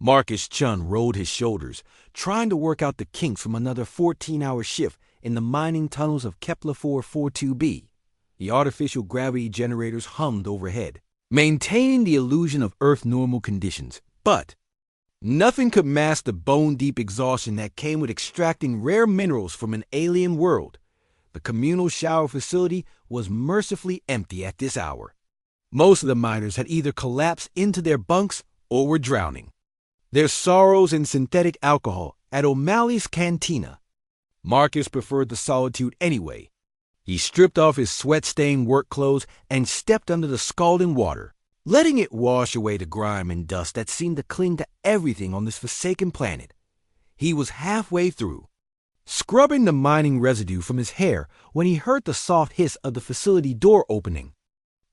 Marcus Chun rolled his shoulders, trying to work out the kinks from another 14-hour shift in the mining tunnels of Kepler 442b. The artificial gravity generators hummed overhead, maintaining the illusion of Earth-normal conditions. But nothing could mask the bone-deep exhaustion that came with extracting rare minerals from an alien world. The communal shower facility was mercifully empty at this hour. Most of the miners had either collapsed into their bunks or were drowning, their sorrows in synthetic alcohol at O'Malley's Cantina. Marcus preferred the solitude anyway. He stripped off his sweat-stained work clothes and stepped under the scalding water, letting it wash away the grime and dust that seemed to cling to everything on this forsaken planet. He was halfway through, scrubbing the mining residue from his hair when he heard the soft hiss of the facility door opening.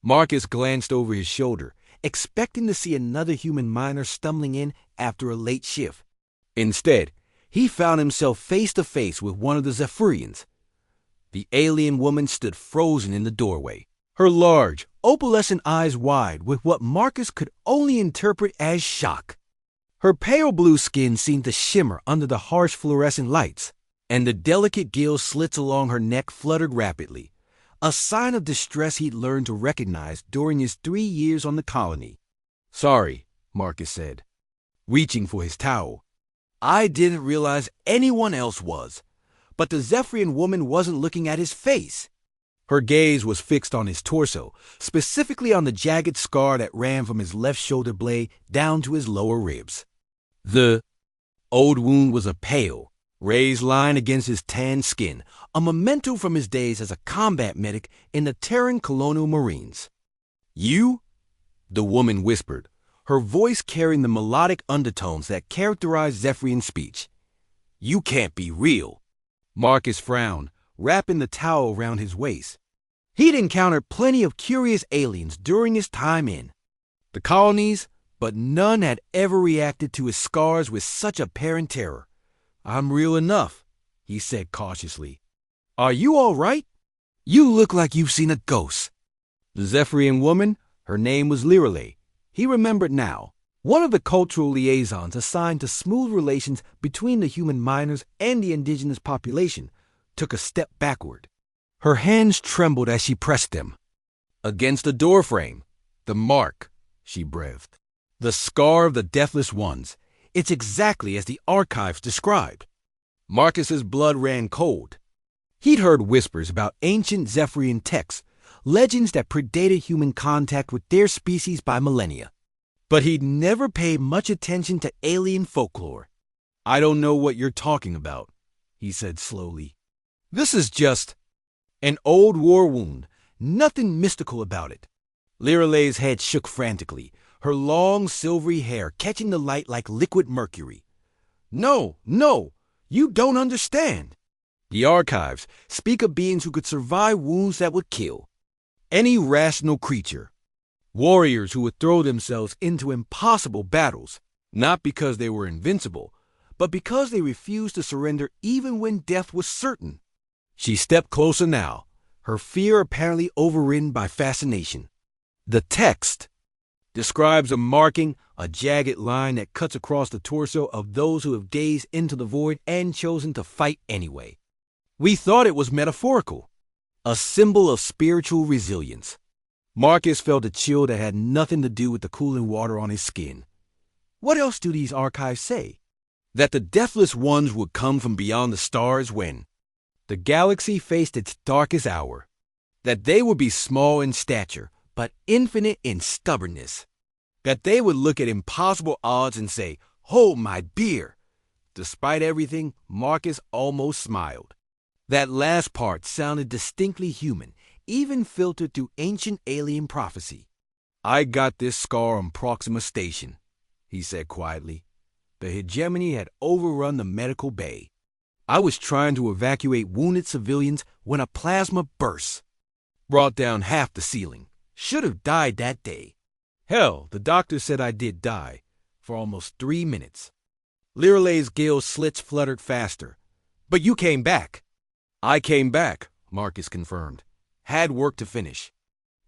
Marcus glanced over his shoulder, expecting to see another human miner stumbling in after a late shift. Instead, he found himself face to face with one of the Zephyrians. The alien woman stood frozen in the doorway, her large, opalescent eyes wide with what Marcus could only interpret as shock. Her pale blue skin seemed to shimmer under the harsh fluorescent lights, and the delicate gill slits along her neck fluttered rapidly, a sign of distress he'd learned to recognize during his 3 years on the colony. "Sorry," Marcus said, reaching for his towel. "I didn't realize anyone else was." But the Zephyrian woman wasn't looking at his face. Her gaze was fixed on his torso, specifically on the jagged scar that ran from his left shoulder blade down to his lower ribs. The old wound was a pale, raised line against his tanned skin, a memento from his days as a combat medic in the Terran Colonial Marines. "You?" the woman whispered, her voice carrying the melodic undertones that characterized Zephyrian speech. "You can't be real." Marcus frowned, wrapping the towel around his waist. He'd encountered plenty of curious aliens during his time in the colonies, but none had ever reacted to his scars with such apparent terror. "I'm real enough," he said cautiously. "Are you all right? You look like you've seen a ghost." The Zephyrian woman, her name was Lirale. He remembered now, one of the cultural liaisons assigned to smooth relations between the human miners and the indigenous population, took a step backward. Her hands trembled as she pressed them. "Against the doorframe. The mark," she breathed. "The scar of the deathless ones. It's exactly as the archives described." Marcus's blood ran cold. He'd heard whispers about ancient Zephyrian texts, legends that predated human contact with their species by millennia. But he'd never paid much attention to alien folklore. "I don't know what you're talking about," he said slowly. "This is just an old war wound, nothing mystical about it." Lirale's head shook frantically, her long silvery hair catching the light like liquid mercury. No, you don't understand. The archives speak of beings who could survive wounds that would kill any rational creature. Warriors who would throw themselves into impossible battles, not because they were invincible, but because they refused to surrender even when death was certain. She stepped closer now, her fear apparently overridden by fascination. The text describes a marking, a jagged line that cuts across the torso of those who have gazed into the void and chosen to fight anyway. We thought it was metaphorical, a symbol of spiritual resilience. Marcus felt a chill that had nothing to do with the cooling water on his skin. What else do these archives say? That the deathless ones would come from beyond the stars when the galaxy faced its darkest hour. That they would be small in stature, but infinite in stubbornness. That they would look at impossible odds and say, "Hold my beer." Despite everything, Marcus almost smiled. That last part sounded distinctly human, even filtered through ancient alien prophecy. "I got this scar on Proxima Station," he said quietly. The hegemony had overrun the medical bay. "I was trying to evacuate wounded civilians when a plasma burst. Brought down half the ceiling. Should have died that day. Hell, the doctor said I did die, for almost 3 minutes." Lirale's gill slits fluttered faster. "But you came back." "I came back," Marcus confirmed. "Had work to finish."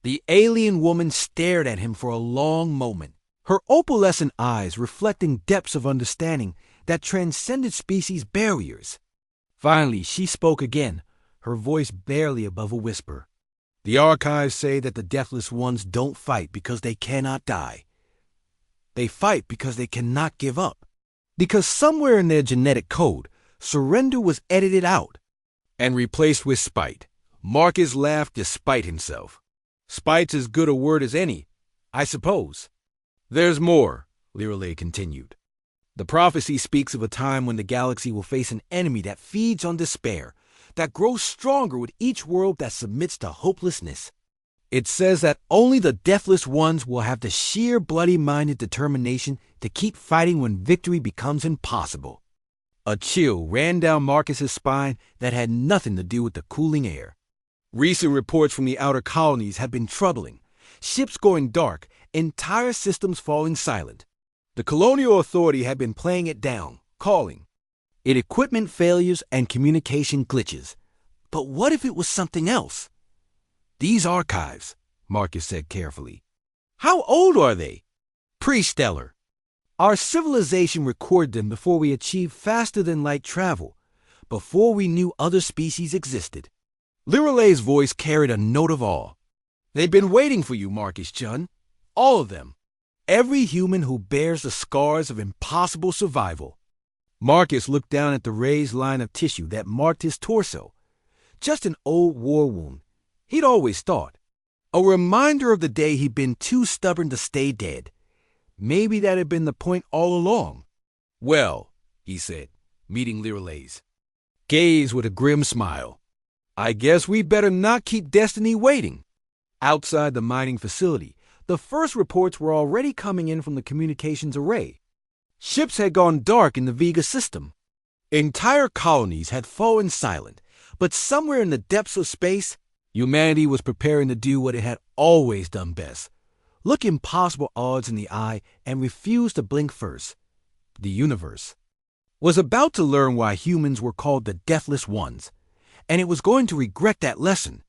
The alien woman stared at him for a long moment, her opalescent eyes reflecting depths of understanding that transcended species barriers. Finally, she spoke again, her voice barely above a whisper. The archives say that the deathless ones don't fight because they cannot die. They fight because they cannot give up. Because somewhere in their genetic code, surrender was edited out and replaced with spite. Marcus laughed despite himself. Spite's as good a word as any, I suppose. There's more, Lirelei continued. The prophecy speaks of a time when the galaxy will face an enemy that feeds on despair, that grows stronger with each world that submits to hopelessness. It says that only the deathless ones will have the sheer bloody-minded determination to keep fighting when victory becomes impossible. A chill ran down Marcus's spine that had nothing to do with the cooling air. Recent reports from the outer colonies had been troubling. Ships going dark, entire systems falling silent. The colonial authority had been playing it down, calling it equipment failures and communication glitches. But what if it was something else? These archives, Marcus said carefully. How old are they? Pre-stellar. Our civilization recorded them before we achieved faster-than-light travel, before we knew other species existed. Lirelei's voice carried a note of awe. They've been waiting for you, Marcus Chun. All of them. Every human who bears the scars of impossible survival. Marcus looked down at the raised line of tissue that marked his torso. Just an old war wound, he'd always thought. A reminder of the day he'd been too stubborn to stay dead. Maybe that had been the point all along. Well, he said, meeting Lirelei's gaze with a grim smile. I guess we better not keep destiny waiting. Outside the mining facility, the first reports were already coming in from the communications array. Ships had gone dark in the Vega system. Entire colonies had fallen silent, but somewhere in the depths of space, humanity was preparing to do what it had always done best. Look impossible odds in the eye and refuse to blink first. The universe was about to learn why humans were called the deathless ones, and it was going to regret that lesson.